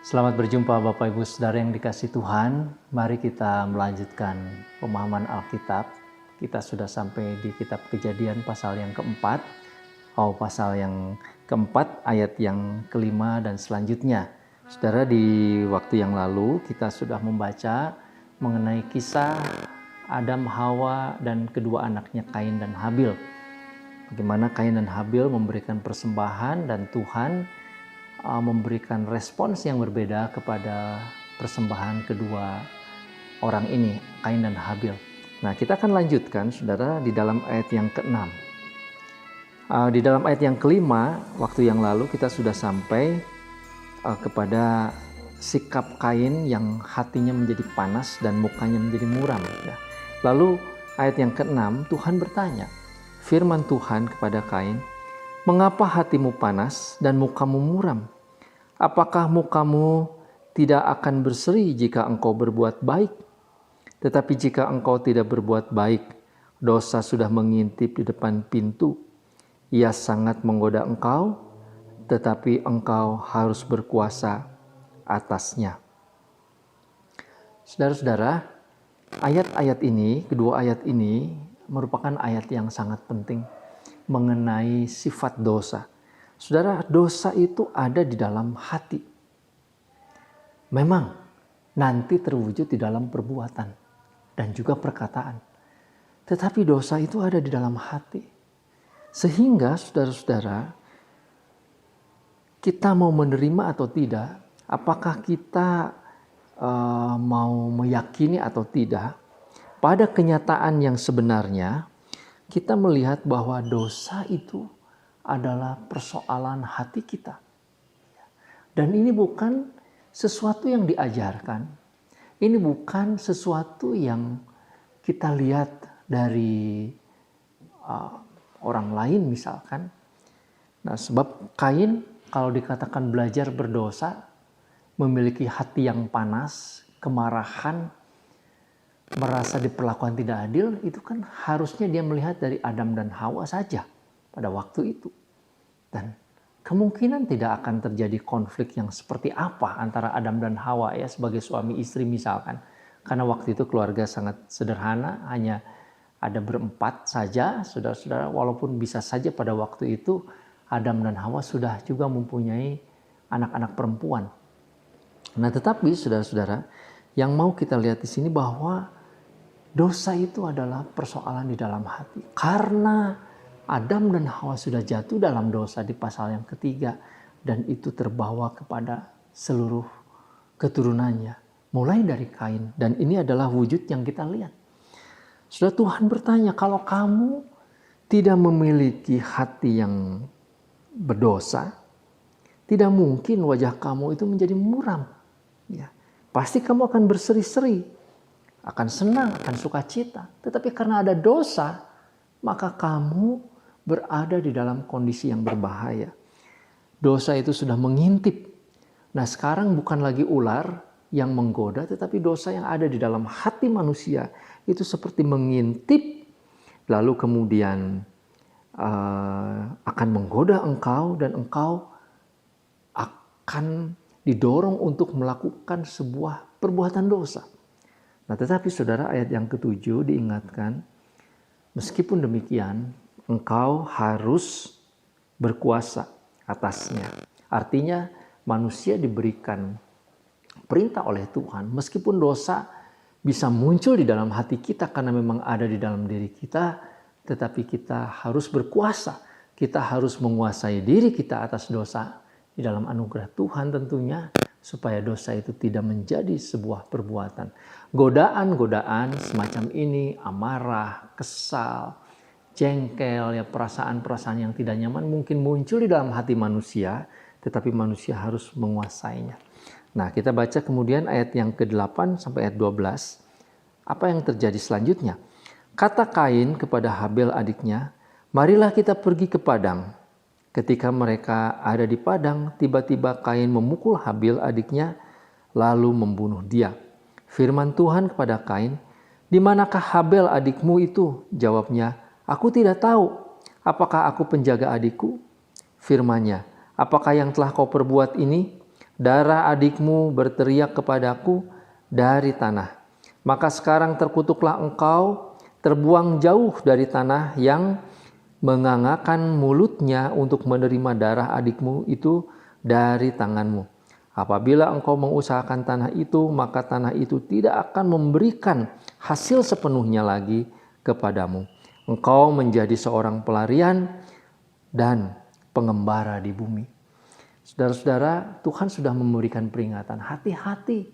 Selamat berjumpa Bapak Ibu Saudara yang dikasihi Tuhan. Mari kita melanjutkan pemahaman Alkitab. Kita sudah sampai di kitab Kejadian pasal yang keempat. Pasal yang keempat ayat yang kelima dan selanjutnya. Saudara, di waktu yang lalu kita sudah membaca mengenai kisah Adam, Hawa, dan kedua anaknya Kain dan Habil. Bagaimana Kain dan Habil memberikan persembahan dan Tuhan memberikan respons yang berbeda kepada persembahan kedua orang ini, Kain dan Habil. Nah, kita akan lanjutkan, saudara, di dalam ayat yang ke-6. Di dalam ayat yang kelima, waktu yang lalu kita sudah sampai kepada sikap Kain yang hatinya menjadi panas dan mukanya menjadi muram. Ya. Lalu ayat yang ke-6, Tuhan bertanya, firman Tuhan kepada Kain, mengapa hatimu panas dan mukamu muram? Apakah mukamu tidak akan berseri jika engkau berbuat baik? Tetapi jika engkau tidak berbuat baik, dosa sudah mengintip di depan pintu. Ia sangat menggoda engkau, tetapi engkau harus berkuasa atasnya. Saudara-saudara, ayat-ayat ini, kedua ayat ini merupakan ayat yang sangat penting mengenai sifat dosa. Saudara, dosa itu ada di dalam hati. Memang nanti terwujud di dalam perbuatan dan juga perkataan. Tetapi dosa itu ada di dalam hati. Sehingga saudara-saudara, kita mau menerima atau tidak, apakah kita mau meyakini atau tidak, pada kenyataan yang sebenarnya, kita melihat bahwa dosa itu adalah persoalan hati kita. Dan ini bukan sesuatu yang diajarkan. Ini bukan sesuatu yang kita lihat dari orang lain misalkan. Nah, sebab Kain kalau dikatakan belajar berdosa, memiliki hati yang panas, kemarahan, merasa diperlakukan tidak adil, itu kan harusnya dia melihat dari Adam dan Hawa saja pada waktu itu. Dan kemungkinan tidak akan terjadi konflik yang seperti apa antara Adam dan Hawa ya sebagai suami istri misalkan. Karena waktu itu keluarga sangat sederhana, hanya ada berempat saja, saudara-saudara, walaupun bisa saja pada waktu itu Adam dan Hawa sudah juga mempunyai anak-anak perempuan. Nah, tetapi saudara-saudara, yang mau kita lihat di sini bahwa dosa itu adalah persoalan di dalam hati. Karena Adam dan Hawa sudah jatuh dalam dosa di pasal yang ketiga, dan itu terbawa kepada seluruh keturunannya, mulai dari Kain, dan ini adalah wujud yang kita lihat. Sudah Tuhan bertanya, kalau kamu tidak memiliki hati yang berdosa, tidak mungkin wajah kamu itu menjadi muram. Ya, pasti kamu akan berseri-seri, akan senang, akan sukacita. Tetapi karena ada dosa, maka kamu berada di dalam kondisi yang berbahaya. Dosa itu sudah mengintip. Nah, sekarang bukan lagi ular yang menggoda, tetapi dosa yang ada di dalam hati manusia itu seperti mengintip, lalu kemudian akan menggoda engkau, dan engkau akan didorong untuk melakukan sebuah perbuatan dosa. Nah, tetapi saudara, ayat yang ke-7 diingatkan, meskipun demikian, engkau harus berkuasa atasnya. Artinya manusia diberikan perintah oleh Tuhan, meskipun dosa bisa muncul di dalam hati kita karena memang ada di dalam diri kita, tetapi kita harus berkuasa. Kita harus menguasai diri kita atas dosa di dalam anugerah Tuhan tentunya, supaya dosa itu tidak menjadi sebuah perbuatan. Godaan-godaan semacam ini, amarah, kesal, jengkel, ya, perasaan-perasaan yang tidak nyaman mungkin muncul di dalam hati manusia, tetapi manusia harus menguasainya. Nah, kita baca kemudian ayat yang ke-8 sampai ayat 12. Apa yang terjadi selanjutnya? Kata Kain kepada Habil adiknya, marilah kita pergi ke padang. Ketika mereka ada di padang, tiba-tiba Kain memukul Habil adiknya, lalu membunuh dia. Firman Tuhan kepada Kain, di manakah Habil adikmu itu? Jawabnya, aku tidak tahu. Apakah aku penjaga adikku? Firman-Nya, apakah yang telah kau perbuat ini? Darah adikmu berteriak kepadaku dari tanah. Maka sekarang terkutuklah engkau, terbuang jauh dari tanah yang mengangakkan mulutnya untuk menerima darah adikmu itu dari tanganmu. Apabila engkau mengusahakan tanah itu, maka tanah itu tidak akan memberikan hasil sepenuhnya lagi kepadamu. Engkau menjadi seorang pelarian dan pengembara di bumi. Saudara-saudara, Tuhan sudah memberikan peringatan, hati-hati,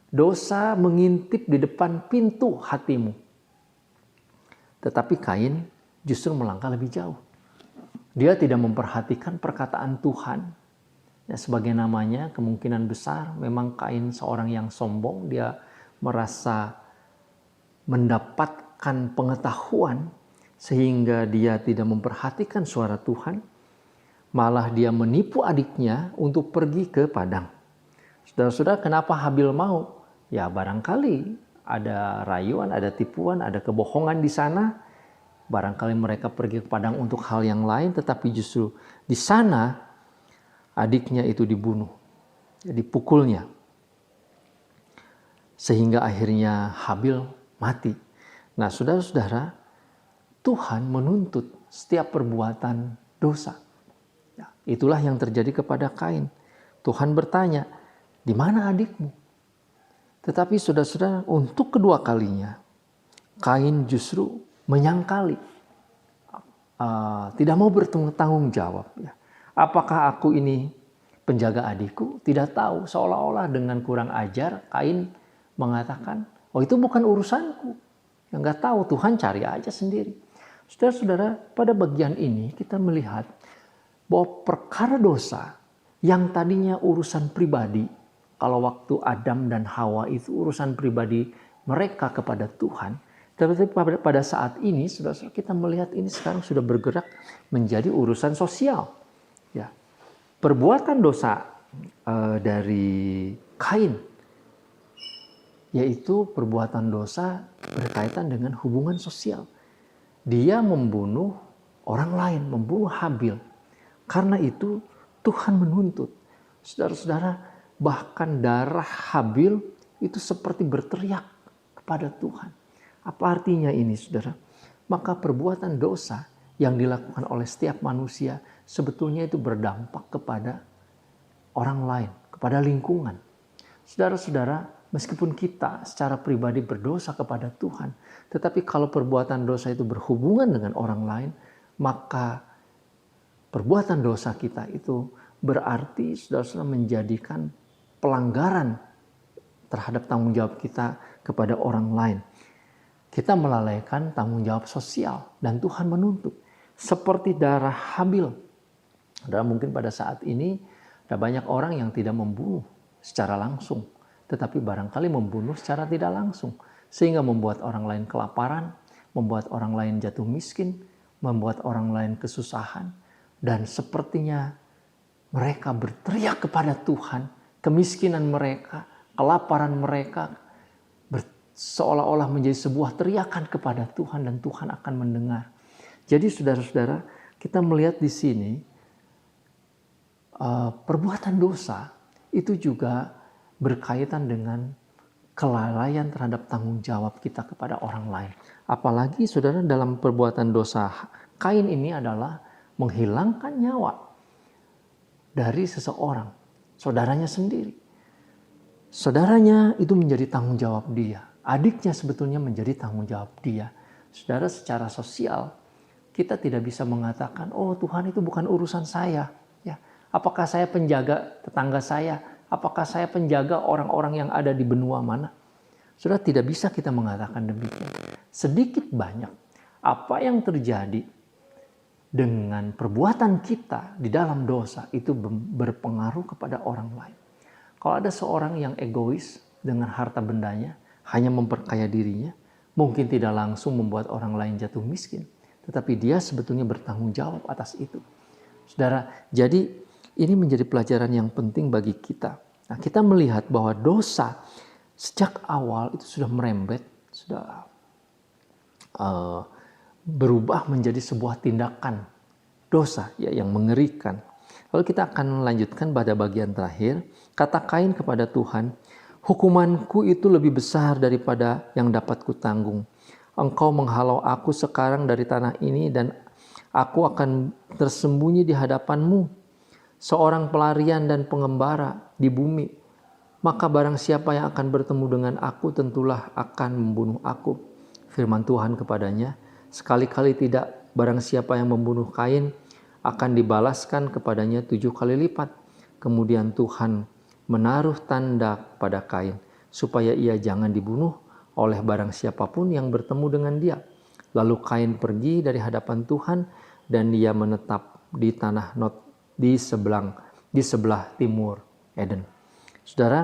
dosa mengintip di depan pintu hatimu. Tetapi Kain justru melangkah lebih jauh. Dia tidak memperhatikan perkataan Tuhan. Ya, sebagai namanya, kemungkinan besar memang Kain seorang yang sombong. Dia merasa mendapatkan pengetahuan sehingga dia tidak memperhatikan suara Tuhan. Malah dia menipu adiknya untuk pergi ke padang. Saudara-saudara, kenapa Habil mau? Ya barangkali ada rayuan, ada tipuan, ada kebohongan di sana. Barangkali mereka pergi ke padang untuk hal yang lain, tetapi justru di sana adiknya itu dibunuh, dipukulnya. Sehingga akhirnya Habil mati. Nah, saudara-saudara, Tuhan menuntut setiap perbuatan dosa. Ya, itulah yang terjadi kepada Kain. Tuhan bertanya, di mana adikmu? Tetapi saudara-saudara, untuk kedua kalinya, Kain justru menyangkali, tidak mau bertanggung jawab. Ya. Apakah aku ini penjaga adikku? Tidak tahu, seolah-olah dengan kurang ajar, Kain mengatakan, oh itu bukan urusanku. Yang nggak tahu, Tuhan cari aja sendiri. Saudara-saudara, pada bagian ini kita melihat bahwa perkara dosa yang tadinya urusan pribadi, kalau waktu Adam dan Hawa itu urusan pribadi mereka kepada Tuhan, tapi pada saat ini, saudara-saudara, kita melihat ini sekarang sudah bergerak menjadi urusan sosial. Ya, perbuatan dosa dari Kain, yaitu perbuatan dosa berkaitan dengan hubungan sosial. Dia membunuh orang lain, membunuh Habil. Karena itu Tuhan menuntut. Saudara-saudara, bahkan darah Habil itu seperti berteriak kepada Tuhan. Apa artinya ini, saudara? Maka perbuatan dosa yang dilakukan oleh setiap manusia sebetulnya itu berdampak kepada orang lain, kepada lingkungan. Saudara-saudara, meskipun kita secara pribadi berdosa kepada Tuhan, tetapi kalau perbuatan dosa itu berhubungan dengan orang lain, maka perbuatan dosa kita itu berarti saudara-saudara menjadikan pelanggaran terhadap tanggung jawab kita kepada orang lain. Kita melalaikan tanggung jawab sosial dan Tuhan menuntut. Seperti darah Habil. Dan mungkin pada saat ini ada banyak orang yang tidak membunuh secara langsung, tetapi barangkali membunuh secara tidak langsung. Sehingga membuat orang lain kelaparan, membuat orang lain jatuh miskin, membuat orang lain kesusahan. Dan sepertinya mereka berteriak kepada Tuhan, kemiskinan mereka, kelaparan mereka, seolah-olah menjadi sebuah teriakan kepada Tuhan dan Tuhan akan mendengar. Jadi saudara-saudara, kita melihat di sini perbuatan dosa itu juga berkaitan dengan kelalaian terhadap tanggung jawab kita kepada orang lain. Apalagi saudara, dalam perbuatan dosa Kain ini adalah menghilangkan nyawa dari seseorang, saudaranya sendiri. Saudaranya itu menjadi tanggung jawab dia. Adiknya sebetulnya menjadi tanggung jawab dia. Saudara, secara sosial kita tidak bisa mengatakan, oh Tuhan itu bukan urusan saya. Ya, apakah saya penjaga tetangga saya? Apakah saya penjaga orang-orang yang ada di benua mana? Saudara, tidak bisa kita mengatakan demikian. Sedikit banyak apa yang terjadi dengan perbuatan kita di dalam dosa itu berpengaruh kepada orang lain. Kalau ada seorang yang egois dengan harta bendanya, hanya memperkaya dirinya, mungkin tidak langsung membuat orang lain jatuh miskin, tetapi dia sebetulnya bertanggung jawab atas itu. Saudara, jadi ini menjadi pelajaran yang penting bagi kita. Nah, kita melihat bahwa dosa sejak awal itu sudah merembet, sudah berubah menjadi sebuah tindakan dosa ya, yang mengerikan. Lalu kita akan melanjutkan pada bagian terakhir. Kata Kain kepada Tuhan, hukumanku itu lebih besar daripada yang dapat kutanggung. Engkau menghalau aku sekarang dari tanah ini dan aku akan tersembunyi di hadapanmu, seorang pelarian dan pengembara di bumi. Maka barang siapa yang akan bertemu dengan aku tentulah akan membunuh aku. Firman Tuhan kepadanya, sekali-kali tidak, barang siapa yang membunuh Kain akan dibalaskan kepadanya 7 kali lipat. Kemudian Tuhan menaruh tanda pada Kain supaya ia jangan dibunuh oleh barang siapapun yang bertemu dengan dia. Lalu Kain pergi dari hadapan Tuhan dan dia menetap di tanah Nod di sebelah timur Eden. Saudara,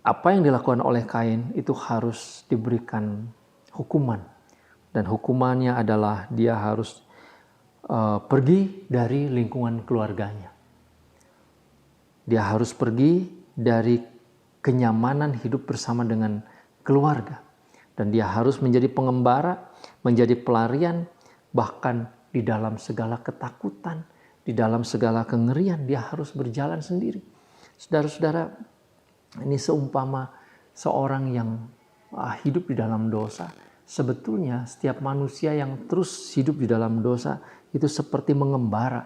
apa yang dilakukan oleh Kain itu harus diberikan hukuman, dan hukumannya adalah dia harus pergi dari lingkungan keluarganya. Dia harus pergi dari kenyamanan hidup bersama dengan keluarga. Dan dia harus menjadi pengembara, menjadi pelarian, bahkan di dalam segala ketakutan, di dalam segala kengerian, dia harus berjalan sendiri. Saudara-saudara, ini seumpama seorang yang hidup di dalam dosa. Sebetulnya setiap manusia yang terus hidup di dalam dosa itu seperti mengembara,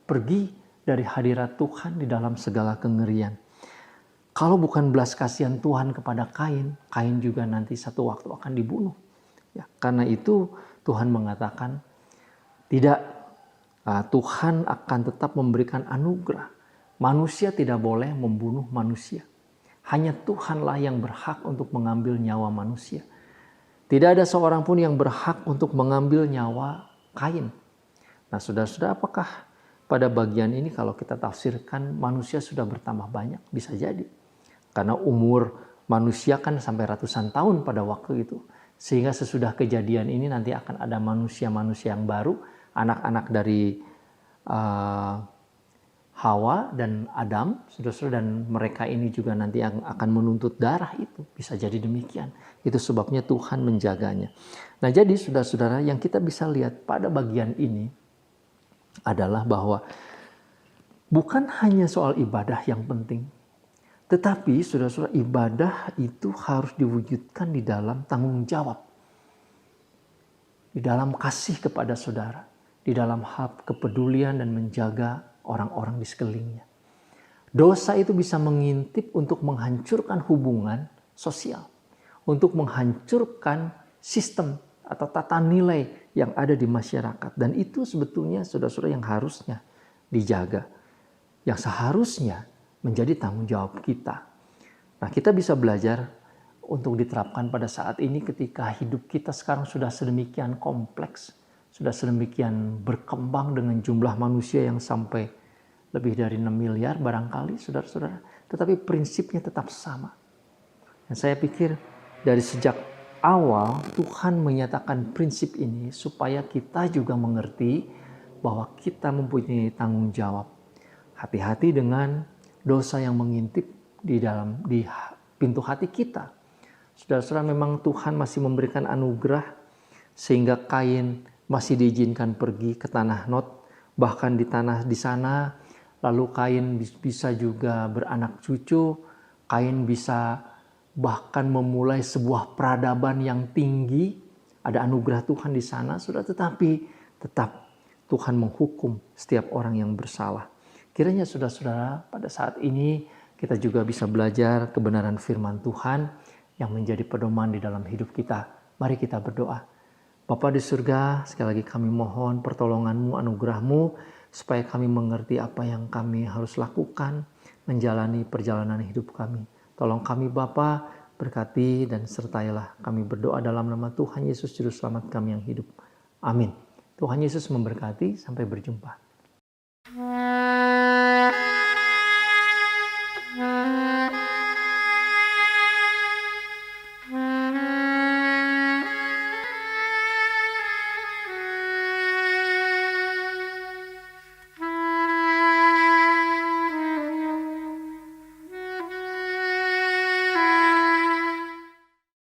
pergi dari hadirat Tuhan di dalam segala kengerian. Kalau bukan belas kasihan Tuhan kepada Kain, Kain juga nanti satu waktu akan dibunuh. Ya, karena itu Tuhan mengatakan, tidak, Tuhan akan tetap memberikan anugerah. Manusia tidak boleh membunuh manusia. Hanya Tuhanlah yang berhak untuk mengambil nyawa manusia. Tidak ada seorang pun yang berhak untuk mengambil nyawa Kain. Nah, saudara-saudara, apakah pada bagian ini kalau kita tafsirkan manusia sudah bertambah banyak? Bisa jadi. Karena umur manusia kan sampai ratusan tahun pada waktu itu. Sehingga sesudah kejadian ini nanti akan ada manusia-manusia yang baru. Anak-anak dari Hawa dan Adam, saudara-saudara, dan mereka ini juga nanti yang akan menuntut darah itu. Bisa jadi demikian. Itu sebabnya Tuhan menjaganya. Nah, jadi saudara-saudara, yang kita bisa lihat pada bagian ini adalah bahwa bukan hanya soal ibadah yang penting, tetapi saudara-saudara, ibadah itu harus diwujudkan di dalam tanggung jawab, di dalam kasih kepada saudara, di dalam hal kepedulian dan menjaga orang-orang di sekelilingnya. Dosa itu bisa mengintip untuk menghancurkan hubungan sosial, untuk menghancurkan sistem atau tata nilai yang ada di masyarakat. Dan itu sebetulnya saudara-saudara yang harusnya dijaga, yang seharusnya menjadi tanggung jawab kita. Nah, kita bisa belajar untuk diterapkan pada saat ini ketika hidup kita sekarang sudah sedemikian kompleks, sudah sedemikian berkembang dengan jumlah manusia yang sampai lebih dari 6 miliar barangkali, saudara-saudara. Tetapi prinsipnya tetap sama. Dan saya pikir dari sejak awal Tuhan menyatakan prinsip ini supaya kita juga mengerti bahwa kita mempunyai tanggung jawab. Hati-hati dengan dosa yang mengintip di pintu hati kita. Saudara-saudara, memang Tuhan masih memberikan anugerah sehingga Kain masih diizinkan pergi ke tanah Nod, bahkan di tanah di sana lalu Kain bisa juga beranak cucu. Kain bisa bahkan memulai sebuah peradaban yang tinggi. Ada anugerah Tuhan di sana, sudah, tetapi tetap Tuhan menghukum setiap orang yang bersalah. Kiranya saudara-saudara, pada saat ini kita juga bisa belajar kebenaran firman Tuhan yang menjadi pedoman di dalam hidup kita. Mari kita berdoa. Bapa di surga, sekali lagi kami mohon pertolongan-Mu, anugerah-Mu, supaya kami mengerti apa yang kami harus lakukan, menjalani perjalanan hidup kami. Tolong kami Bapa, berkati dan sertailah. Kami berdoa dalam nama Tuhan Yesus Juru Selamat kami yang hidup. Amin. Tuhan Yesus memberkati, sampai berjumpa.